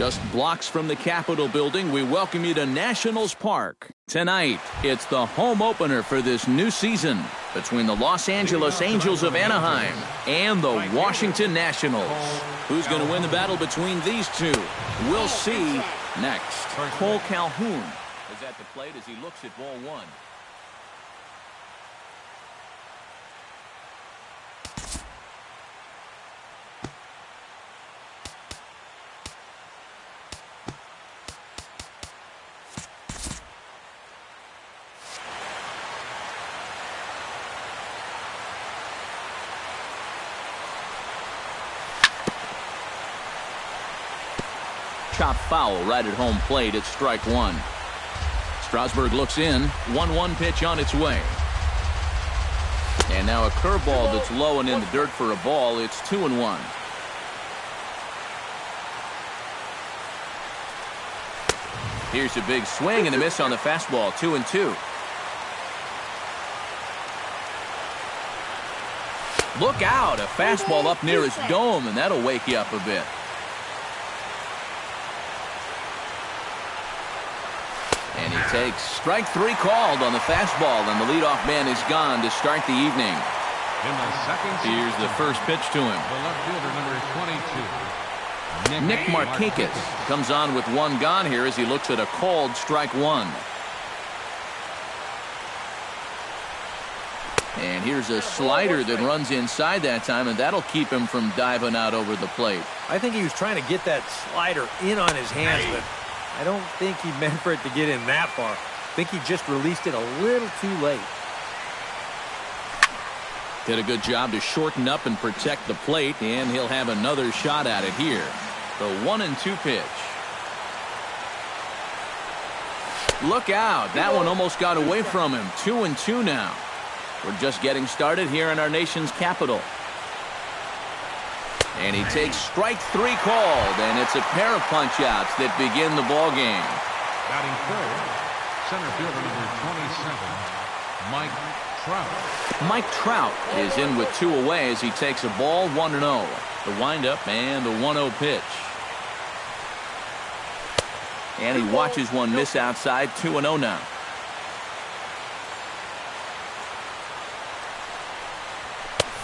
Just blocks from the Capitol building, we welcome you to Nationals Park. Tonight, it's the home opener for this new season between the Los Angeles Angels of Anaheim and the Washington Nationals. Who's going to win the battle between these two? We'll see next. Cole Calhoun is at the plate as he looks at ball one. Chop foul right at home plate. It's strike one. Strasburg looks in. 1-1 pitch on its way. And now a curveball that's low and in the dirt for a ball. It's 2-1. Here's a big swing and a miss on the fastball. 2-2. Look out. A fastball up near his dome, and that'll wake you up a bit. And he takes strike three called on the fastball, and the leadoff man is gone to start the evening. In the second, here's the first pitch to him. The left fielder, number 22. Nick Markakis comes on with one gone here as he looks at a called strike one. And here's a slider that runs inside that time, and that'll keep him from diving out over the plate. I think he was trying to get that slider in on his hands, but I don't think he meant for it to get in that far. I think he just released it a little too late. Did a good job to shorten up and protect the plate, and he'll have another shot at it here. The 1-2 pitch. Look out. That one almost got away from him. 2-2 now. We're just getting started here in our nation's capital. And he takes strike three called, and it's a pair of punch-outs that begin the ball game. Batting third, center fielder number 27, Mike Trout. Mike Trout is in with two away as he takes a ball 1-0. The windup and the 1-0 pitch. And he watches one miss outside. 2-0 now.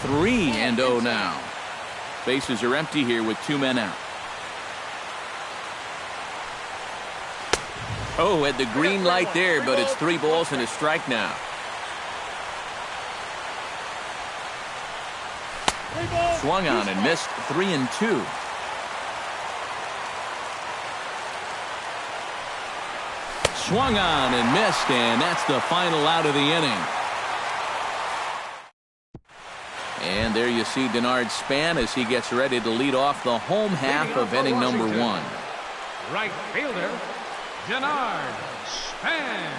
Three and 0 now. Bases are empty here with two men out. Oh, had the green light there, but it's 3 balls and a strike now. Swung on and missed. 3-2. Swung on and missed, and that's the final out of the inning. And there you see Denard Span as he gets ready to lead off the home half of inning number 1. Right fielder, Denard Span.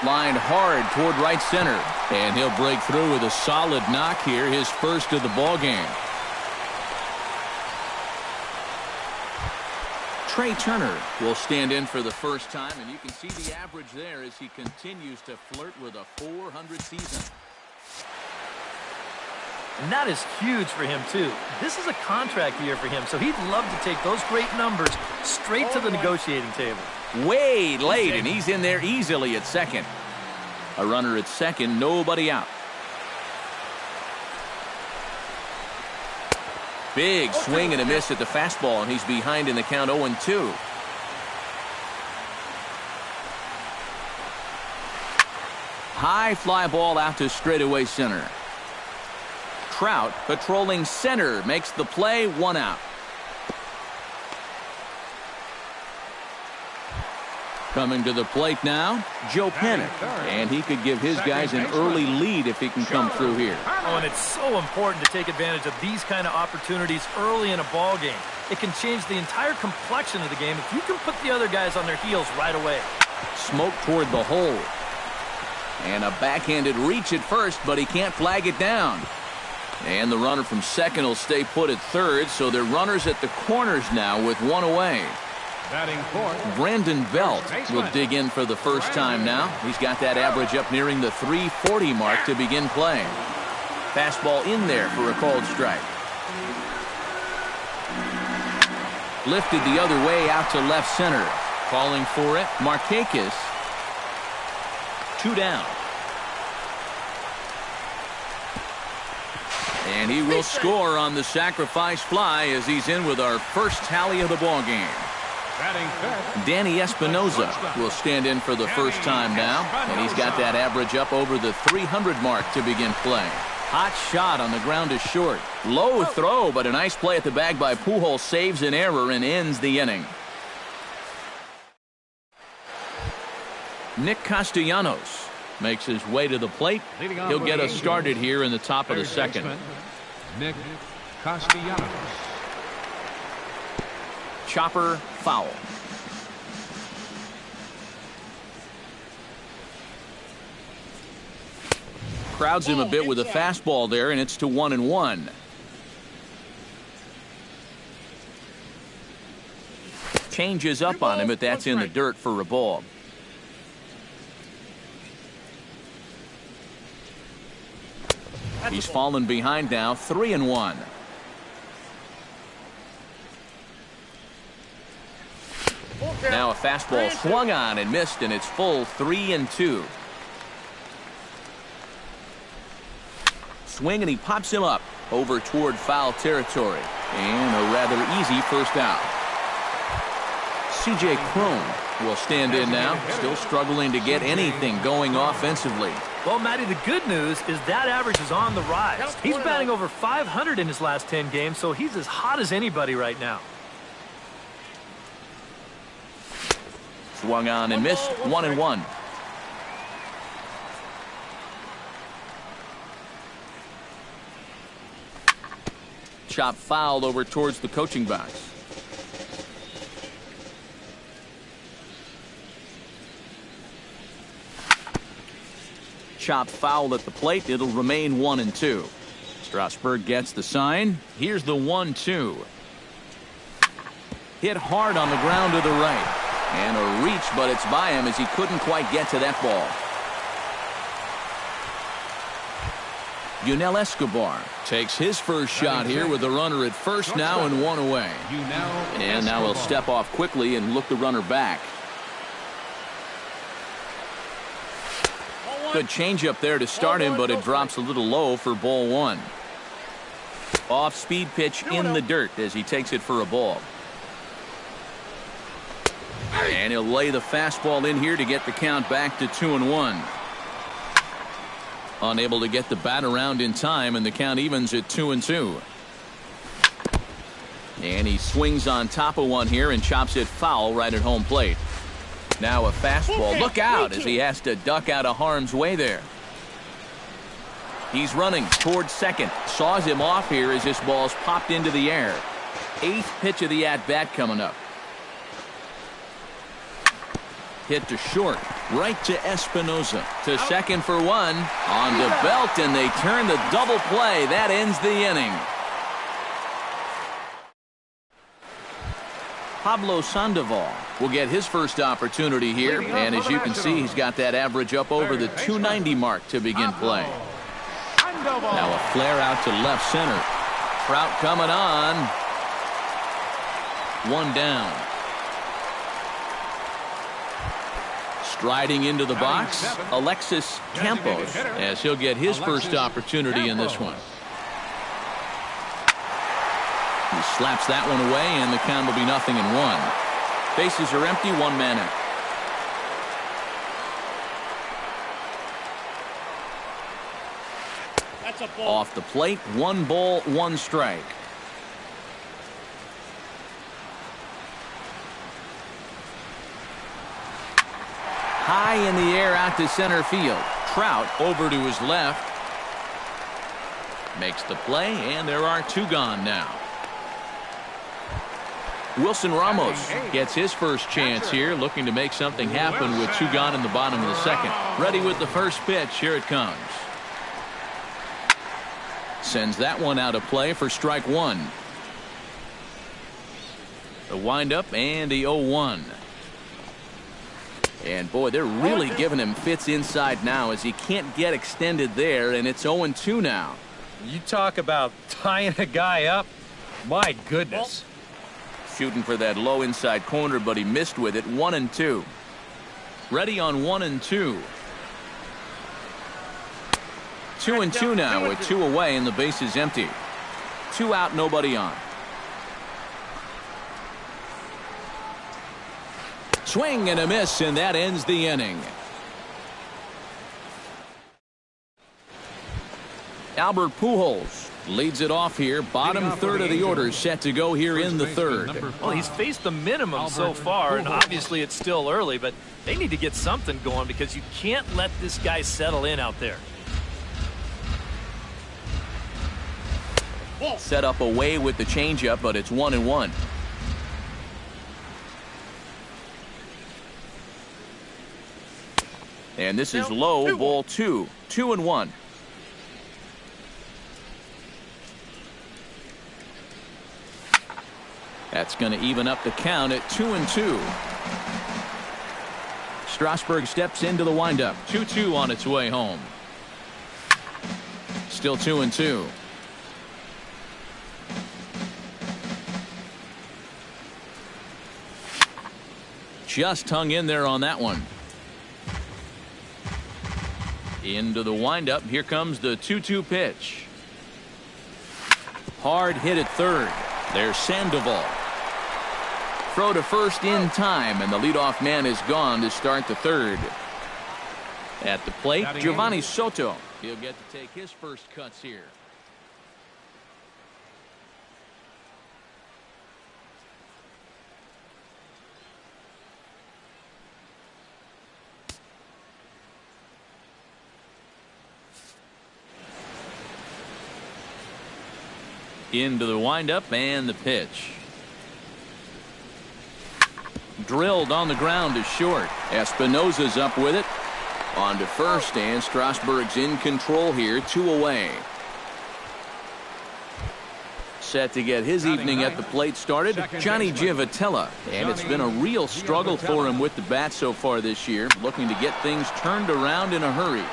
Lined hard toward right center, and he'll break through with a solid knock here, his first of the ball game. Trey Turner will stand in for the first time, and you can see the average there as he continues to flirt with a .400 season. And that is huge for him, too. This is a contract year for him, so he'd love to take those great numbers straight to the negotiating table. Way late, and he's in there easily at second. A runner at second, nobody out. Big swing and a miss at the fastball, and he's behind in the count 0-2. High fly ball out to straightaway center. Trout patrolling center makes the play, 1 out. Coming to the plate now, Joe Pennant, and he could give his guys an early lead if he can come through here. Oh, and it's so important to take advantage of these kind of opportunities early in a ball game. It can change the entire complexion of the game if you can put the other guys on their heels right away. Smoke toward the hole. And a backhanded reach at first, but he can't flag it down. And the runner from second will stay put at third, so they're runners at the corners now with 1 away. Batting fourth, Brandon Belt will dig in for the first time now. He's got that average up nearing the 340 mark to begin play. Fastball in there for a called strike. Lifted the other way out to left center. Calling for it, Markakis. 2 down. And he will score on the sacrifice fly as he's in with our first tally of the ball game. Danny Espinoza will stand in for the first time now, and he's got that average up over the 300 mark to begin play. Hot shot on the ground is short. Low throw, but a nice play at the bag by Pujols saves an error and ends the inning. Nick Castellanos makes his way to the plate. He'll get us started here in the top of the second. Nick Castellanos. Chopper foul. Crowds him a bit with a fastball there, and it's to 1-1. Changes up on him, but that's in the dirt for a ball. He's fallen behind now, 3-1. Now a fastball swung on and missed, and it's full 3-2. Swing, and he pops him up over toward foul territory. And a rather easy first out. C.J. Cron will stand in now, still struggling to get anything going offensively. Well, Matty, the good news is that average is on the rise. He's batting over 500 in his last 10 games, so he's as hot as anybody right now. Swung on and missed, 1-1. Chop fouled over towards the coaching box. Chop foul at the plate. It'll remain 1-2. Strasburg gets the sign. Here's the 1-2. Hit hard on the ground to the right. And a reach, but it's by him as he couldn't quite get to that ball. Yunel Escobar takes his first shot here with the runner at first now and 1 away. And now he'll step off quickly and look the runner back. Good changeup there to start him, but it drops a little low for ball 1. Off-speed pitch in the dirt as he takes it for a ball. And he'll lay the fastball in here to get the count back to 2-1. Unable to get the bat around in time, and the count evens at 2-2. And he swings on top of one here and chops it foul right at home plate. Now a fastball. Look out as he has to duck out of harm's way there. He's running towards second. Saws him off here as this ball's popped into the air. 8th pitch of the at-bat coming up. Hit to short, right to Espinoza. To second for 1. On to Belt, and they turn the double play. That ends the inning. Pablo Sandoval will get his first opportunity here. And as you can see, he's got that average up over the 290 mark to begin play. Now a flare out to left center. Trout coming on. 1 down. Striding into the box, Alexis Campos, as he'll get his first opportunity in this one. He slaps that one away, and the count will be 0-1. Bases are empty, 1 man out. Off the plate, 1 ball, 1 strike. High in the air out to center field. Trout over to his left. Makes the play, and there are 2 gone now. Wilson Ramos gets his first chance here, looking to make something happen with 2 gone in the bottom of the second. Ready with the first pitch. Here it comes. Sends that one out of play for strike 1. The windup and the 0-1. And boy, they're really giving him fits inside now as he can't get extended there, and it's 0-2 now. You talk about tying a guy up. My goodness. Shooting for that low inside corner, but he missed with it. 1-2. Ready on 1-2. 2-2 now with 2 away and the base is empty. 2 out, nobody on. Swing and a miss, and that ends the inning. Albert Pujols leads it off here. Bottom third of the order set to go here in the third. Well, he's faced the minimum so far, and obviously it's still early, but they need to get something going because you can't let this guy settle in out there. Set up away with the changeup, but it's 1-1. And this is low, ball 2. 2-1. That's going to even up the count at 2-2. Strasburg steps into the windup. 2-2 on its way home. Still 2-2. Just hung in there on that one. Into the windup. Here comes the 2-2 pitch. Hard hit at third. There's Sandoval. Throw to first in time, and the leadoff man is gone to start the third. At the plate, Giovanni Soto. He'll get to take his first cuts here. Into the windup and the pitch. Drilled on the ground to short. Espinosa's up with it. On to first, and Strasburg's in control here. 2 away. Set to get his evening at the plate started, Johnny Giavotella. And it's been a real struggle for him with the bat so far this year. Looking to get things turned around in a hurry.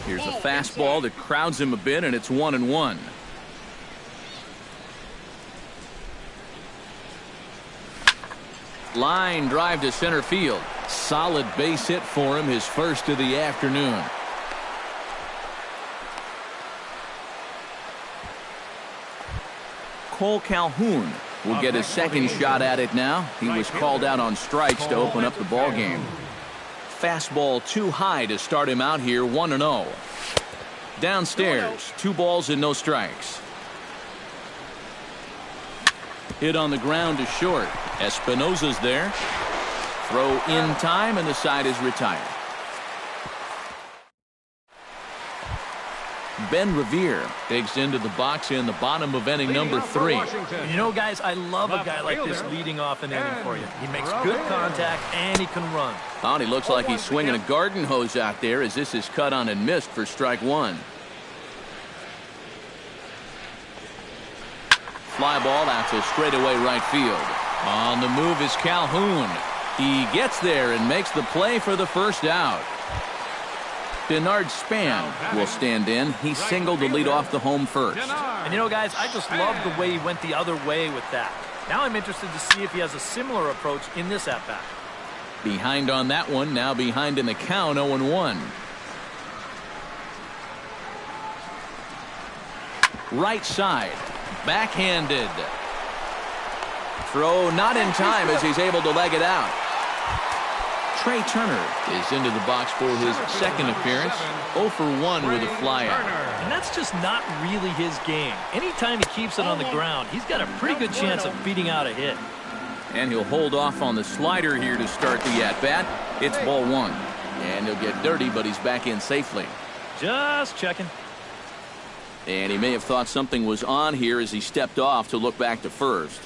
Here's a fastball that crowds him a bit, and it's 1-1. Line drive to center field. Solid base hit for him, his first of the afternoon. Cole Calhoun will get his second shot at it now. He was called out on strikes to open up the ball game. Fastball too high to start him out here. 1-0. Downstairs, 2 balls and no strikes. Hit on the ground to short. Espinosa's there. Throw in time, and the side is retired. Ben Revere digs into the box in the bottom of inning number 3. You know, guys, I love a guy like this leading off an inning for you. He makes good contact, and he can run. Oh, he looks like he's swinging a garden hose out there as this is cut on and missed for strike 1. Fly ball out to straightaway right field. On the move is Calhoun. He gets there and makes the play for the first out. Denard Span will stand in. He singled to lead off the home first. And you know, guys, I just love the way he went the other way with that. Now I'm interested to see if he has a similar approach in this at-bat. Behind on that one, now behind in the count, 0-1. Right side, backhanded. Throw not in time as he's able to leg it out. Trey Turner is into the box for his second appearance. 0 for 1 with a flyout. And that's just not really his game. Anytime he keeps it on the ground, he's got a pretty good chance of beating out a hit. And he'll hold off on the slider here to start the at-bat. It's ball 1. And he'll get dirty, but he's back in safely. Just checking. And he may have thought something was on here as he stepped off to look back to first.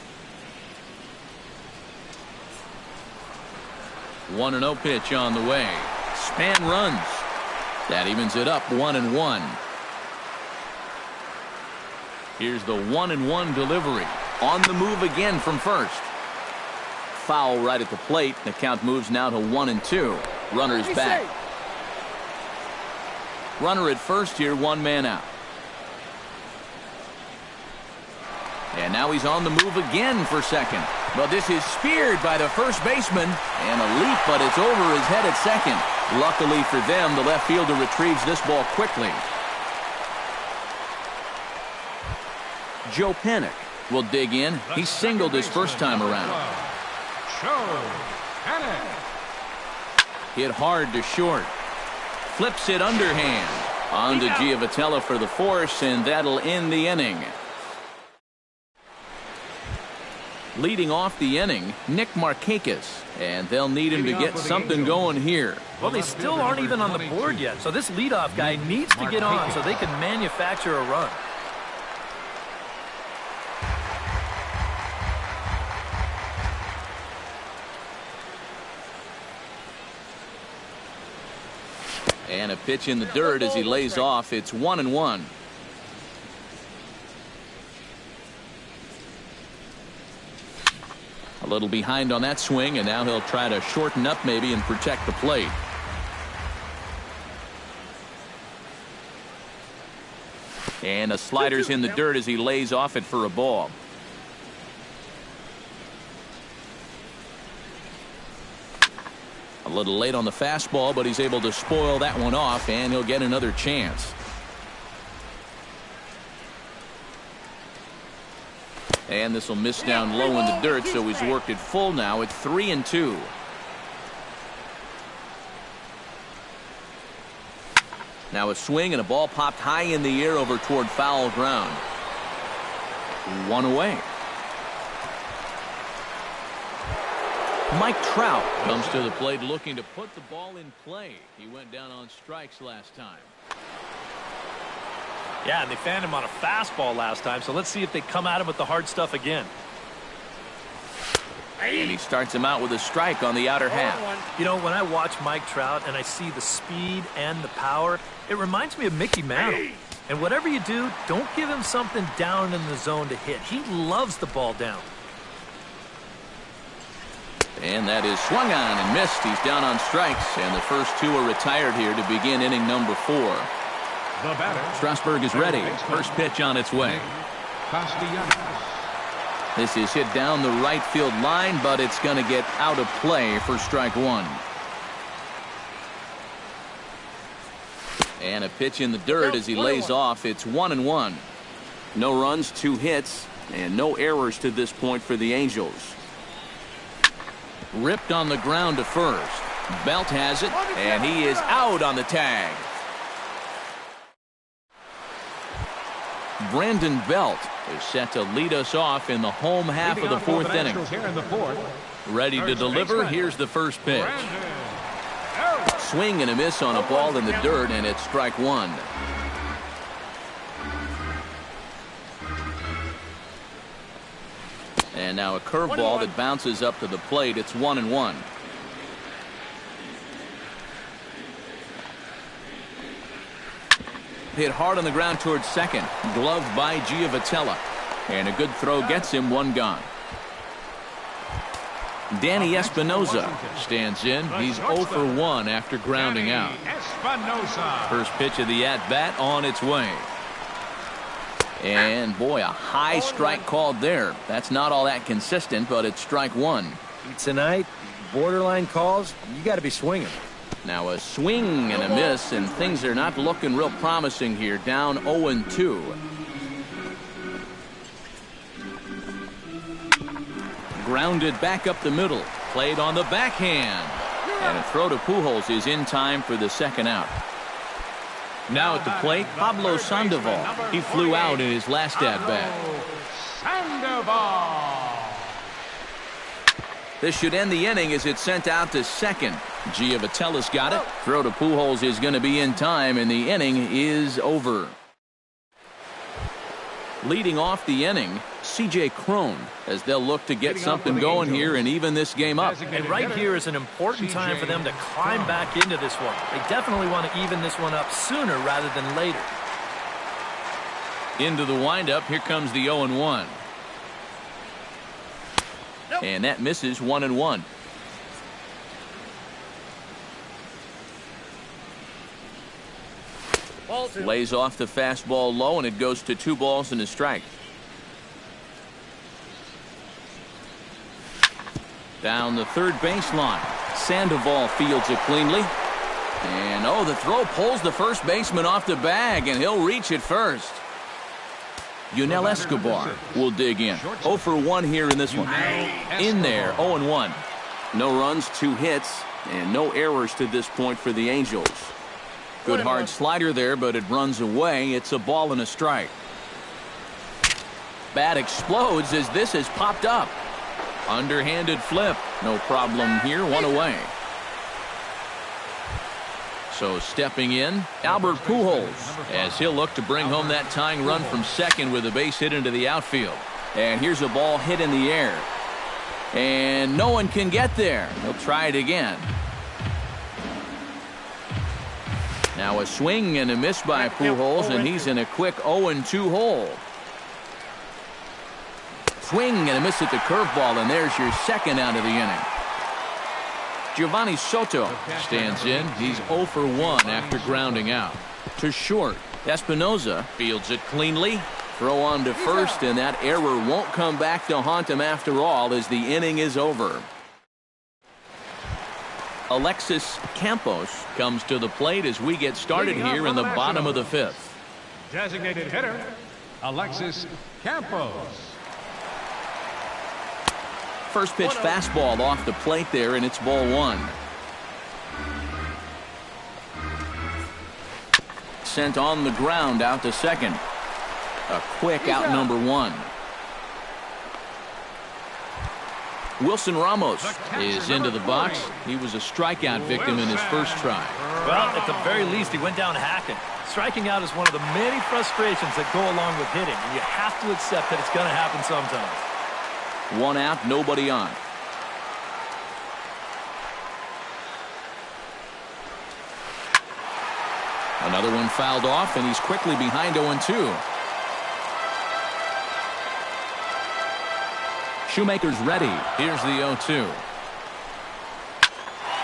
1-0 pitch on the way. Span runs. That evens it up 1-1. Here's the 1-1 delivery. On the move again from first. Foul right at the plate. The count moves now to 1-2. Runners back. Runner at first here, one man out. And now he's on the move again for second. But this is speared by the first baseman. And a leap, but it's over his head at second. Luckily for them, the left fielder retrieves this ball quickly. Joe Panik will dig in. He singled his first time around. Joe Panik. Hit hard to short. Flips it underhand. On to Giovatello for the force, and that'll end the inning. Leading off the inning, Nick Markakis, and they'll need him to get something going here. Well, they still aren't even on the board yet, so this leadoff guy needs to get on so they can manufacture a run. And a pitch in the dirt as he lays off. It's 1-1. A little behind on that swing, and now he'll try to shorten up maybe and protect the plate. And the slider's in the dirt as he lays off it for a ball. A little late on the fastball, but he's able to spoil that one off, and he'll get another chance. And this will miss down low in the dirt, so he's worked it full now at 3-2. Now a swing and a ball popped high in the air over toward foul ground. One away. Mike Trout comes to the plate looking to put the ball in play. He went down on strikes last time. Yeah, and they fanned him on a fastball last time, so let's see if they come at him with the hard stuff again. And he starts him out with a strike on the outer half. You know, when I watch Mike Trout and I see the speed and the power, it reminds me of Mickey Mantle. And whatever you do, don't give him something down in the zone to hit. He loves the ball down. And that is swung on and missed. He's down on strikes, and the first two are retired here to begin inning number 4. The batter. Strasburg is ready. First pitch on its way. This is hit down the right field line, but it's going to get out of play for strike one. And a pitch in the dirt as he lays off. It's 1-1. No runs, 2 hits, and no errors to this point for the Angels. Ripped on the ground to first. Belt has it, and he is out on the tag. Brandon Belt is set to lead us off in the home half of the 4th inning. Ready to deliver. Here's the first pitch. Swing and a miss on a ball in the dirt, and it's strike one. And now a curveball that bounces up to the plate. It's 1-1. Hit hard on the ground towards second. Gloved by Giovatello. And a good throw gets him one gone. Danny Espinosa stands in. He's 0 for 1 after grounding out. First pitch of the at-bat on its way. And boy, a high strike called there. That's not all that consistent, but it's strike one. Tonight, borderline calls, you got to be swinging. Now a swing and a miss, and things are not looking real promising here. Down 0-2. Grounded back up the middle. Played on the backhand. And a throw to Pujols is in time for the second out. Now at the plate, Pablo Sandoval. He flew out in his last at-bat. This should end the inning as it's sent out to second. Giovatello's got it. Throw to Pujols is going to be in time, and the inning is over. Leading off the inning, C.J. Cron, as they'll look to get something going here and even this game up. And right here is an important time for them to climb back into this one. They definitely want to even this one up sooner rather than later. Into the windup, here comes the 0-1. And that misses 1-1. Lays off the fastball low, and it goes to 2 balls and a strike. Down the third baseline. Sandoval fields it cleanly. And, oh, the throw pulls the first baseman off the bag, and he'll reach it first. Yunel Escobar will dig in. 0 for 1 here in this one. In there, 0-1. No runs, 2 hits, and no errors to this point for the Angels. Good hard slider there, but it runs away. It's a ball and a strike. Bat explodes as this has popped up. Underhanded flip. No problem here. 1 away. So stepping in, Albert Pujols, as he'll look to bring home that tying run from second with a base hit into the outfield. And here's a ball hit in the air. And no one can get there. He'll try it again. Now a swing and a miss by Pujols, and he's in a quick 0-2 hole. Swing and a miss at the curveball, and there's your second out of the inning. Giovanni Soto stands in. He's 0 for 1 after grounding out. To short, Espinoza fields it cleanly. Throw on to first, and that error won't come back to haunt him after all as the inning is over. Alexis Campos comes to the plate as we get started here in the bottom of the 5th. Designated hitter, Alexis Campos. First pitch fastball off the plate there, and it's ball 1. Sent on the ground out to second. A quick out number 1. Wilson Ramos is into the box. He was a strikeout victim in his first try. Well, at the very least, he went down hacking. Striking out is one of the many frustrations that go along with hitting, and you have to accept that it's going to happen sometimes. 1 out, nobody on. Another one fouled off, and he's quickly behind 0-2. Shoemaker's ready. Here's the 0-2.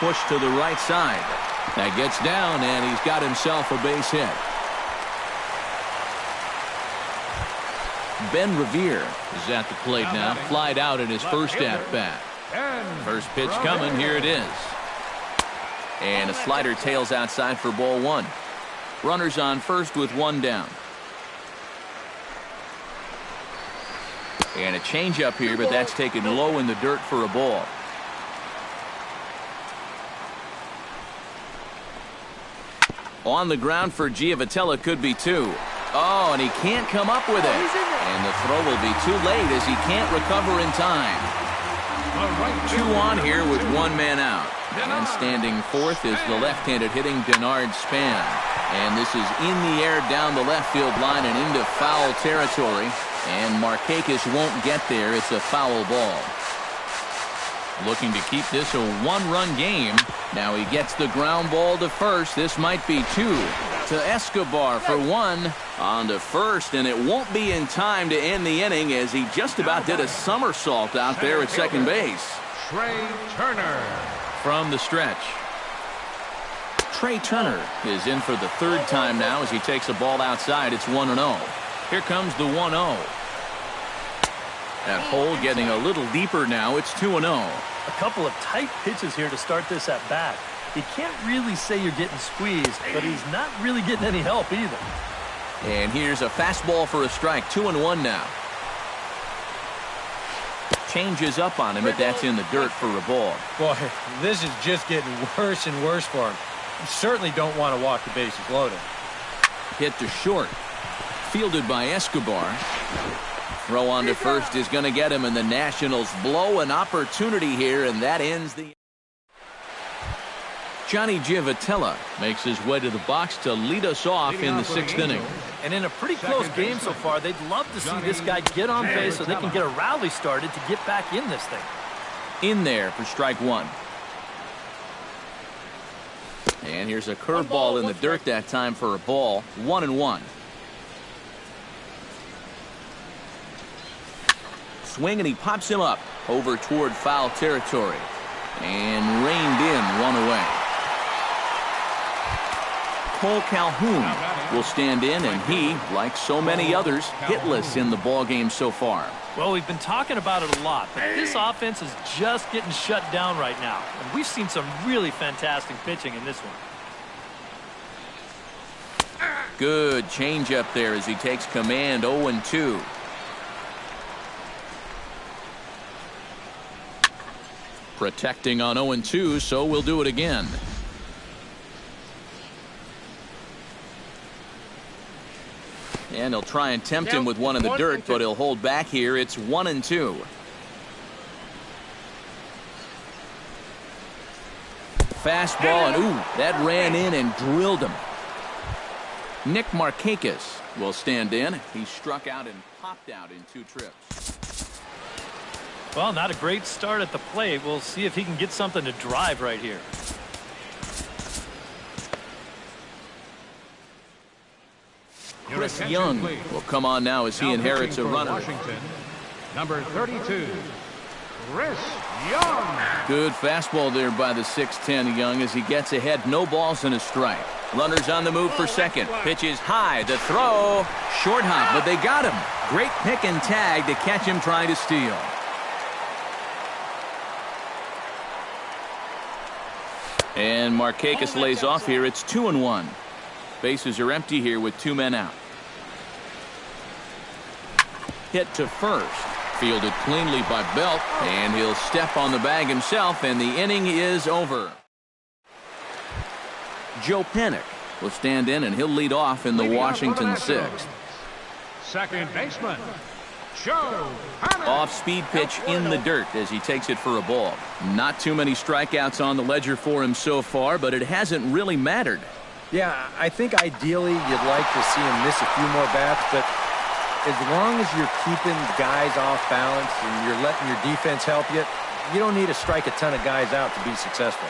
Push to the right side. That gets down, and he's got himself a base hit. Ben Revere is at the plate now. Flied out at his first at-bat. First pitch coming. Here it is. And a slider tails outside for ball 1. Runners on first with 1 down. And a changeup here, but that's taken low in the dirt for a ball. On the ground for Giavotella, could be 2. Oh, and he can't come up with it. And the throw will be too late as he can't recover in time. 2 on here with 1 man out. And standing fourth is the left-handed hitting Denard Span. And this is in the air down the left field line and into foul territory. And Markakis won't get there. It's a foul ball. Looking to keep this a 1-run game. Now he gets the ground ball to first. This might be 2 to Escobar for 1 on to first, and it won't be in time to end the inning as he just about did a somersault out there at second base. Trey Turner. From the stretch, Trey Turner is in for the 3rd time now as he takes a ball outside. It's 1-0. Here comes the 1-0. That hole getting a little deeper now. It's 2-0. A couple of tight pitches here to start this at bat. You can't really say you're getting squeezed, but he's not really getting any help either. And here's a fastball for a strike. 2-1 now. Changes up on him, but that's in the dirt for a ball. Boy, this is just getting worse and worse for him. You certainly don't want to walk the bases loaded. Hit to short. Fielded by Escobar. Throw on to first is going to get him, and the Nationals blow an opportunity here, and that ends the... Johnny Giavotella makes his way to the box to lead us off in the 6th inning. And in a pretty close game so far, they'd love to see this guy get on base so they can get a rally started to get back in this thing. In there for strike 1. And here's a curveball in the dirt that time for a ball. 1-1. Swing, and he pops him up over toward foul territory. And reined in, 1 away. Cole Calhoun will stand in, and he, like so many others, hitless in the ballgame so far. Well, we've been talking about it a lot, but this offense is just getting shut down right now. And we've seen some really fantastic pitching in this one. Good changeup there as he takes command. 0-2. Protecting on 0-2, so we'll do it again. And he'll try and tempt him with one in the dirt, but he'll hold back here. It's 1-2. Fastball, and ooh, that ran in and drilled him. Nick Markakis will stand in. He struck out and popped out in 2 trips. Well, not a great start at the plate. We'll see if he can get something to drive right here. Chris Young will come on now as he inherits a runner. Washington, number 32, Chris Young. Good fastball there by the 6'10 Young as he gets ahead. No balls and a strike. Runners on the move for second. Pitch is high. The throw. Short hop, but they got him. Great pick and tag to catch him trying to steal. And Markakis lays off here. It's 2-1. Bases are empty here with 2 men out. Hit to first. Fielded cleanly by Belt, and he'll step on the bag himself, and the inning is over. Joe Pennick will stand in, and he'll lead off in the Washington 6th. Second baseman, Joe Pennick. Off-speed pitch in the dirt as he takes it for a ball. Not too many strikeouts on the ledger for him so far, but it hasn't really mattered. Yeah, I think ideally you'd like to see him miss a few more bats, but as long as you're keeping guys off balance and you're letting your defense help you, you don't need to strike a ton of guys out to be successful.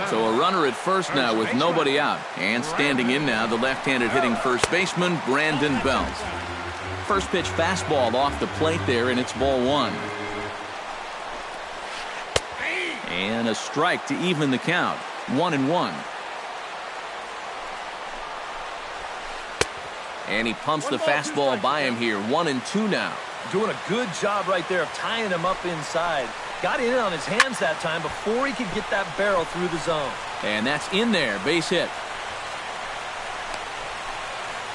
So a runner at first now with nobody out. And standing in now, the left-handed hitting first baseman, Brandon Belt. First pitch fastball off the plate there, and it's ball 1. And a strike to even the count. 1-1. And he pumps the fastball by him here. 1-2 now. Doing a good job right there of tying him up inside. Got in on his hands that time before he could get that barrel through the zone. And that's in there. Base hit.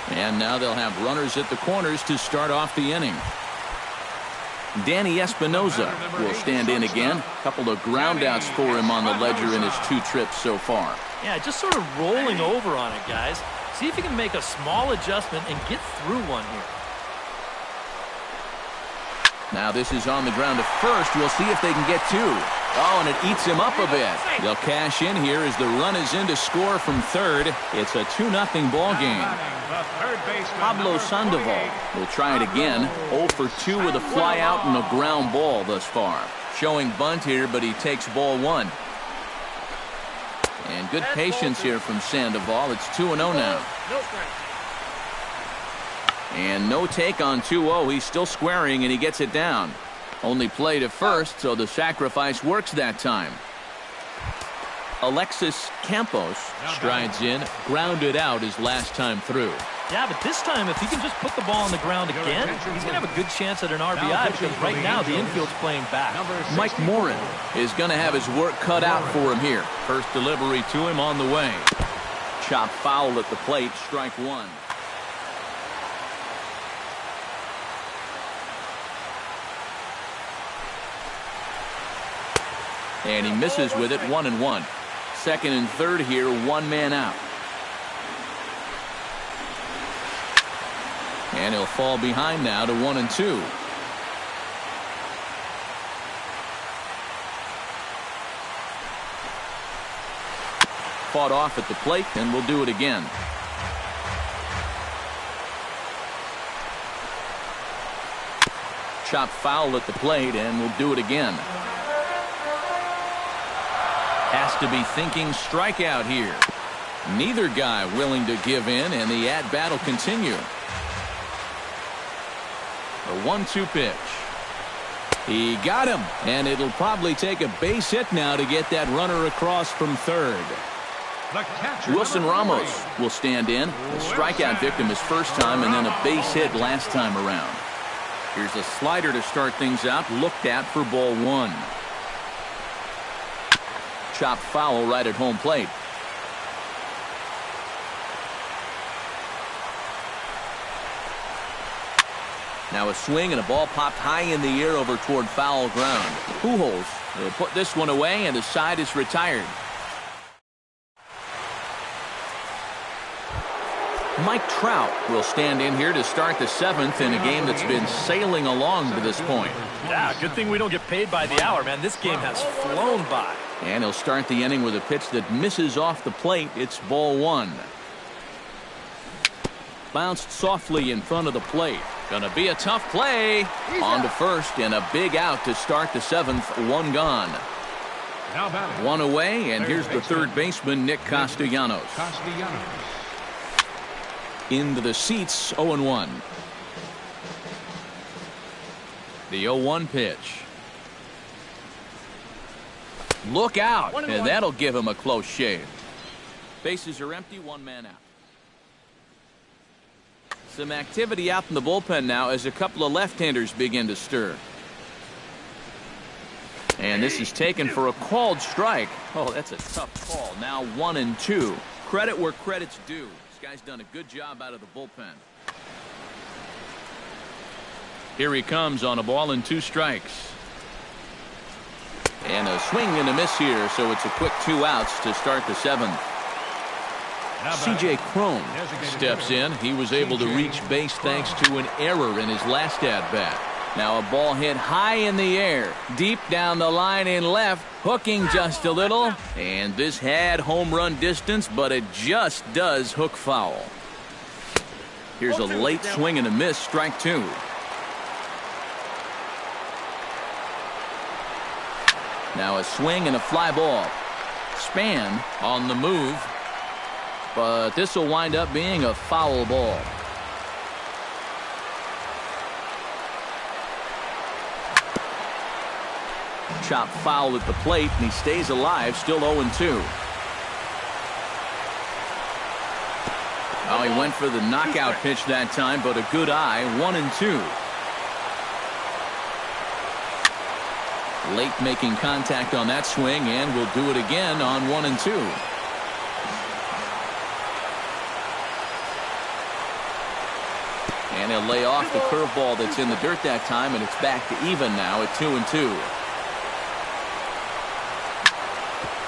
And now they'll have runners at the corners to start off the inning. Danny Espinoza will stand in again. A couple of groundouts for him on the ledger in his 2 trips so far. Yeah, just sort of rolling over on it, guys. See if you can make a small adjustment and get through one here. Now this is on the ground to first. We'll see if they can get 2. Oh, and it eats him up a bit. They'll cash in here as the run is in to score from third. It's a 2-0 ball game. Pablo Sandoval will try it again. 0 for 2 with a fly out and a ground ball thus far. Showing bunt here, but he takes ball 1. And good patience here from Sandoval. It's 2-0 now. And no take on 2-0. He's still squaring, and he gets it down. Only play to first, so the sacrifice works that time. Alexis Campos strides in, grounded out his last time through. Yeah, but this time, if he can just put the ball on the ground again, he's going to have a good chance at an RBI because right now the infield's playing back. Mike Morin is going to have his work cut out for him here. First delivery to him on the way. Chop foul at the plate, strike 1. And he misses with it. 1-1. Second and third here, 1 man out. And he'll fall behind now to 1-2. Fought off at the plate, and we'll do it again. Chop foul at the plate, and we'll do it again. Has to be thinking strikeout here. Neither guy willing to give in, and the at-bat will continue. The 1-2 pitch. He got him, and it'll probably take a base hit now to get that runner across from third. The catcher, Wilson number 3. Ramos will stand in. A strikeout victim his first time and then a base hit last time around. Here's a slider to start things out, looked at for ball 1. Chopped foul right at home plate. Now a swing and a ball popped high in the air over toward foul ground. Pujols will put this one away and the side is retired. Mike Trout will stand in here to start the 7th in a game that's been sailing along to this point. Yeah, good thing we don't get paid by the hour, man. This game has flown by. And he'll start the inning with a pitch that misses off the plate. It's ball 1. Bounced softly in front of the plate. Gonna be a tough play. On to first and a big out to start the 7th. 1 gone. Now batting. 1 away, and here's the third baseman, Nick Castellanos. Into the seats, 0-1. The 0-1 pitch. Look out, and that'll give him a close shave. Bases are empty, 1 man out. Some activity out in the bullpen now as a couple of left-handers begin to stir. And this is taken for a called strike. Oh, that's a tough call. Now 1-2. Credit where credit's due. This guy's done a good job out of the bullpen. Here he comes on a ball and 2 strikes. And a swing and a miss here, so it's a quick 2 outs to start the 7th. C.J. Cron steps in. He was able to reach base thanks to an error in his last at-bat. Now a ball hit high in the air, deep down the line in left, hooking just a little. And this had home run distance, but it just does hook foul. Here's a late swing and a miss, strike 2. Now a swing and a fly ball. Span on the move, but this will wind up being a foul ball. Chop foul at the plate, and he stays alive, still 0-2. Oh, he went for the knockout pitch that time, but a good eye, 1-2. Late making contact on that swing, and will do it again on 1-2. And he'll lay off the curveball that's in the dirt that time, and it's back to even now at 2-2.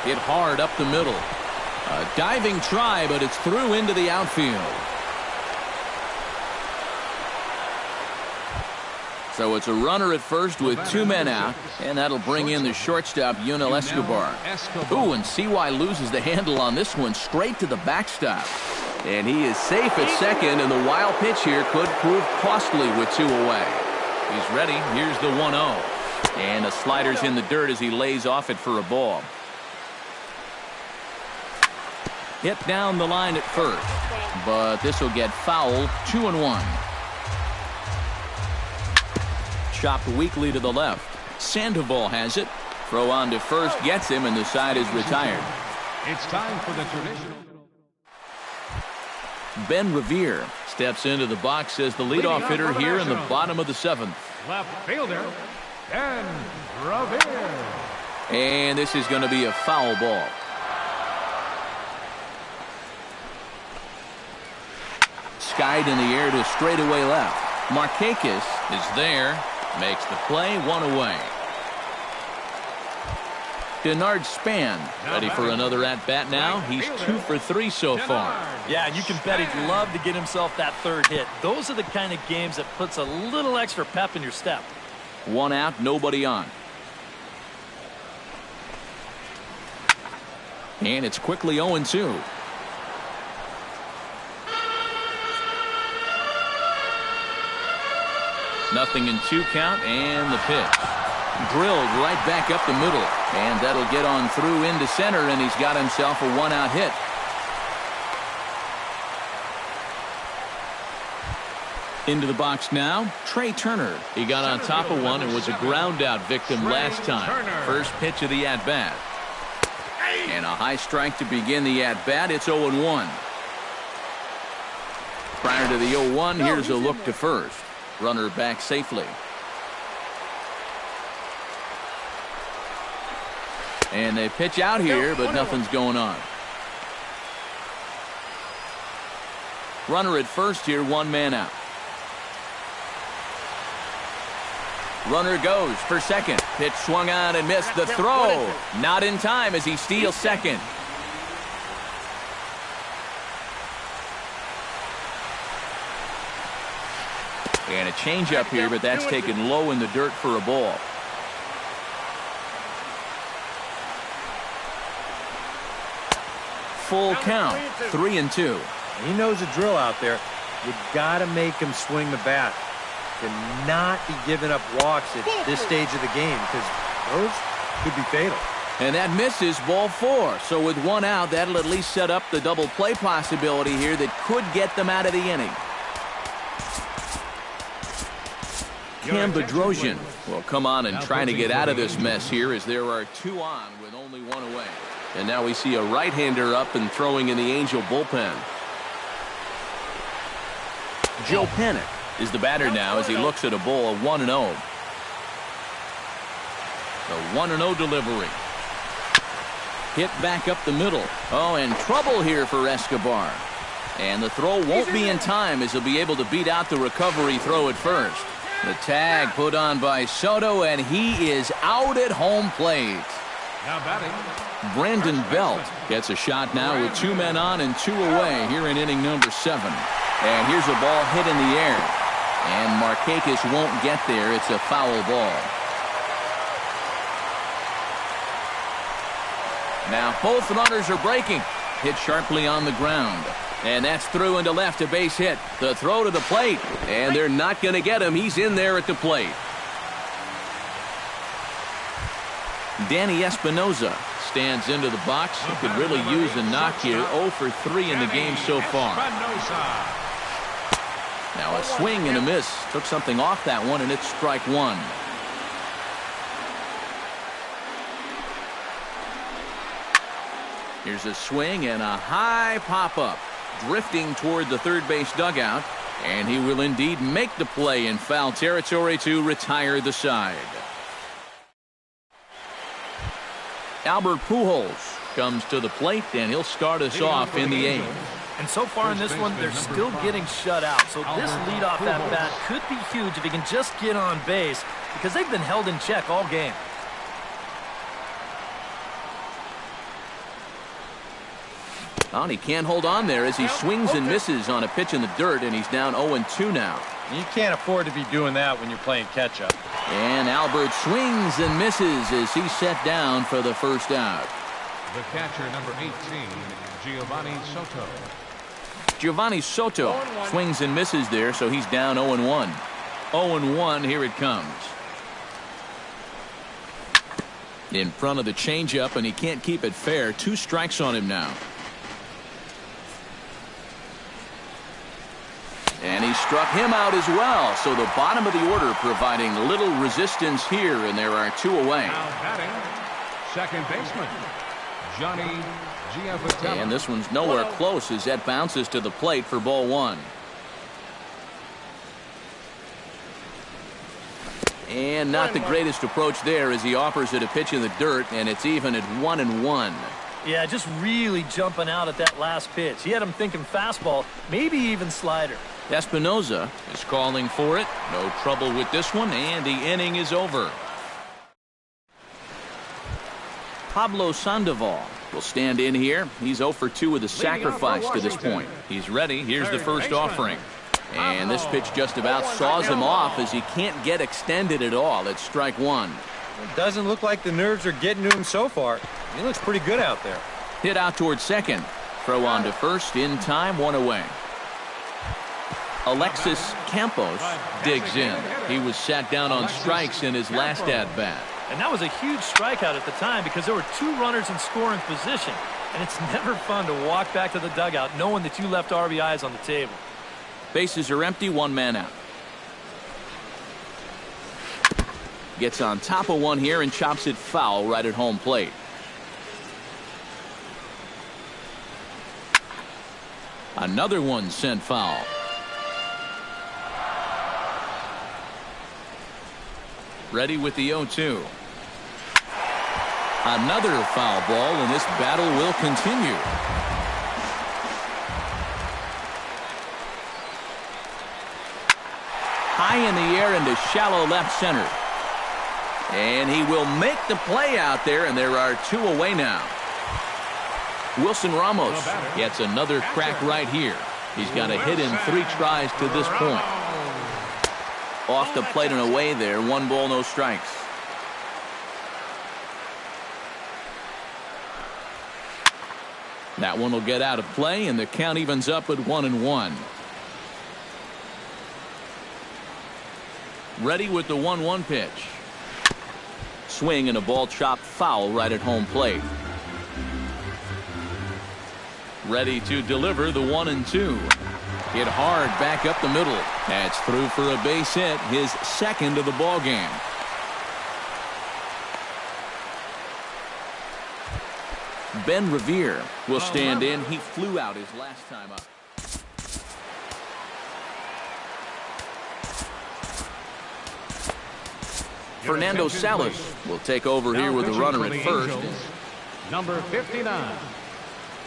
Hit hard up the middle. A diving try, but it's through into the outfield. So it's a runner at first with 2 men out, and that'll bring in the shortstop, Yunel Escobar. Ooh, and CY loses the handle on this one straight to the backstop. And he is safe at second, and the wild pitch here could prove costly with 2 away. He's ready. Here's the 1-0. And the slider's in the dirt as he lays off it for a ball. Hit down the line at first, but this will get foul. 2-1. Chopped weakly to the left. Sandoval has it. Throw on to first gets him, and the side is retired. It's time for the traditional. Ben Revere steps into the box as the leadoff hitter here in the bottom of the 7th. Left fielder, Ben Revere. And this is going to be a foul ball. Skied in the air to straightaway left. Markakis is there. Makes the play, 1 away. Denard Span ready for another at-bat now. He's 2 for 3 so far. Yeah, and you can bet he'd love to get himself that 3rd hit. Those are the kind of games that puts a little extra pep in your step. 1 out, nobody on. And it's quickly 0-2. Nothing in 2 count, and the pitch. Drilled right back up the middle, and that'll get on through into center, and he's got himself a 1-out hit. Into the box now, Trey Turner. He got on top of one and was a ground out victim last time. First pitch of the at-bat. And a high strike to begin the at-bat. It's 0-1. Prior to the 0-1, here's a look to first. Runner back safely. And they pitch out here, but nothing's going on. Runner at first here, one man out. Runner goes for second. Pitch swung on and missed. The throw not in time as he steals second. And a changeup here, but that's taken low in the dirt for a ball. Full count, 3-2. He knows the drill out there. You got to make him swing the bat. To not be giving up walks at this stage of the game, because those could be fatal. And that misses, ball 4. So with one out, that'll at least set up the double play possibility here that could get them out of the inning. Cam Bedrosian will come on and try to get out of this mess here as there are 2 on with only 1 away. And now we see a right-hander up and throwing in the Angel bullpen. Joe Panik is the batter now as he looks at a ball of 1-0. The 1-0 delivery. Hit back up the middle. Oh, and trouble here for Escobar. And the throw won't be in time as he'll be able to beat out the recovery throw at first. The tag put on by Soto, and he is out at home plate. Now batting, Brandon Belt gets a shot now with 2 men on and 2 away here in inning number 7. And here's a ball hit in the air. And Markakis won't get there. It's a foul ball. Now both runners are breaking. Hit sharply on the ground. And that's through into left, a base hit. The throw to the plate. And they're not going to get him. He's in there at the plate. Danny Espinoza stands into the box. He could really use a knock here. 0 for 3 in the game so far. Now a swing and a miss. Took something off that one, and it's strike 1. Here's a swing and a high pop-up. Drifting toward the third base dugout. And he will indeed make the play in foul territory to retire the side. Albert Pujols comes to the plate, and he'll start us off in the 8th. And so far in this one, they're still getting shut out. So this leadoff at-bat could be huge if he can just get on base, because they've been held in check all game. And he can't hold on there as he swings and misses on a pitch in the dirt, and he's down 0-2 now. You can't afford to be doing that when you're playing catch-up. And Albert swings and misses as he's set down for the first out. the catcher, number 18, Giovanni Soto. Giovanni Soto swings and misses there, so he's down 0-1. 0-1, here it comes. In front of the changeup, and he can't keep it fair. 2 strikes on him now. And he struck him out as well. So the bottom of the order providing little resistance here, and there are 2 away. Now batting, second baseman, Johnny Giavotella. And this one's nowhere close as that bounces to the plate for ball 1. And not the greatest approach there as he offers it a pitch in the dirt, and it's even at 1-1. Yeah, just really jumping out at that last pitch. He had him thinking fastball, maybe even slider. Espinoza is calling for it. No trouble with this one, and the inning is over. Pablo Sandoval will stand in here. He's 0 for 2 with a sacrifice to this point. He's ready. Here's the first offering. And this pitch just about saws him off as he can't get extended at all. It's strike 1. It doesn't look like the nerves are getting to him so far. He looks pretty good out there. Hit out towards second. Throw on to first in time, 1 away. Alexis Campos digs in. He was sat down on strikes in his last at-bat. And that was a huge strikeout at the time because there were 2 runners in scoring position. And it's never fun to walk back to the dugout knowing that you left RBIs on the table. Bases are empty, 1 man out. Gets on top of one here and chops it foul right at home plate. Another one sent foul. Ready with the 0-2. Another foul ball, and this battle will continue. High in the air into shallow left center. And he will make the play out there, and there are 2 away now. Wilson Ramos gets another crack right here. He's got a hit in 3 tries to this point. Off the plate and away there. 1 ball, no strikes. That one will get out of play, and the count evens up at 1-1. Ready with the 1-1 pitch. Swing and a ball chopped foul right at home plate. Ready to deliver the 1-2. Hit hard back up the middle. That's through for a base hit, his second of the ball game. Ben Revere will stand in. He flew out his last time up. Fernando Salas will take over here with a runner at first. Number 59,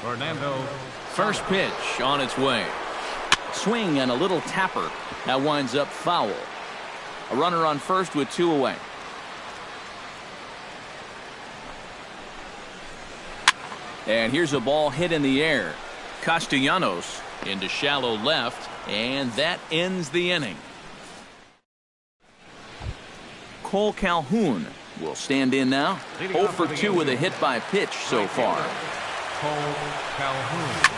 Fernando. First pitch on its way. Swing and a little tapper. That winds up foul. A runner on first with 2 away. And here's a ball hit in the air. Castellanos into shallow left, and that ends the inning. Cole Calhoun will stand in now. 0 for 2 with a hit by pitch so far. Cole Calhoun.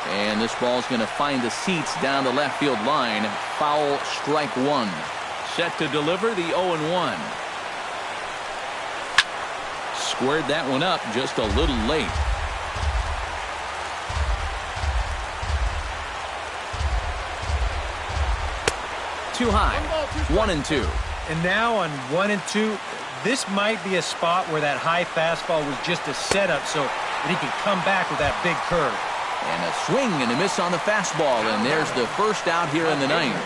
And this ball's going to find the seats down the left field line. Foul, strike 1. Set to deliver the 0-1. Squared that one up just a little late. Too high. 1-2. And now on 1-2, this might be a spot where that high fastball was just a setup so that he can come back with that big curve. And a swing and a miss on the fastball, and there's the first out here in the 9th.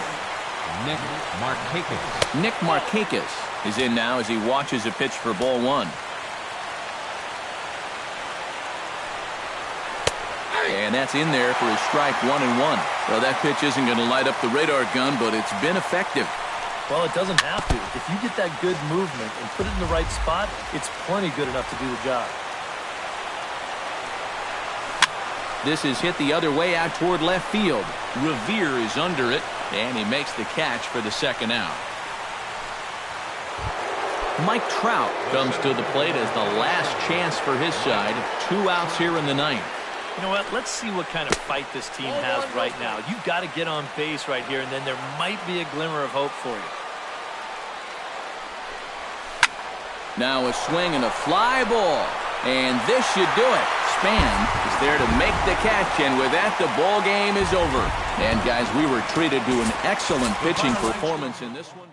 Nick Markakis. Nick Markakis is in now as he watches a pitch for ball 1. And that's in there for his strike 1-1. Well, that pitch isn't going to light up the radar gun, but it's been effective. Well, it doesn't have to. If you get that good movement and put it in the right spot, it's plenty good enough to do the job. This is hit the other way out toward left field. Revere is under it, and he makes the catch for the second out. Mike Trout comes to the plate as the last chance for his side. 2 outs here in the 9th. You know what? Let's see what kind of fight this team has right now. You've got to get on base right here, and then there might be a glimmer of hope for you. Now a swing and a fly ball. And this should do it. Span is there to make the catch, and with that, the ball game is over. And, guys, we were treated to an excellent pitching performance in this one.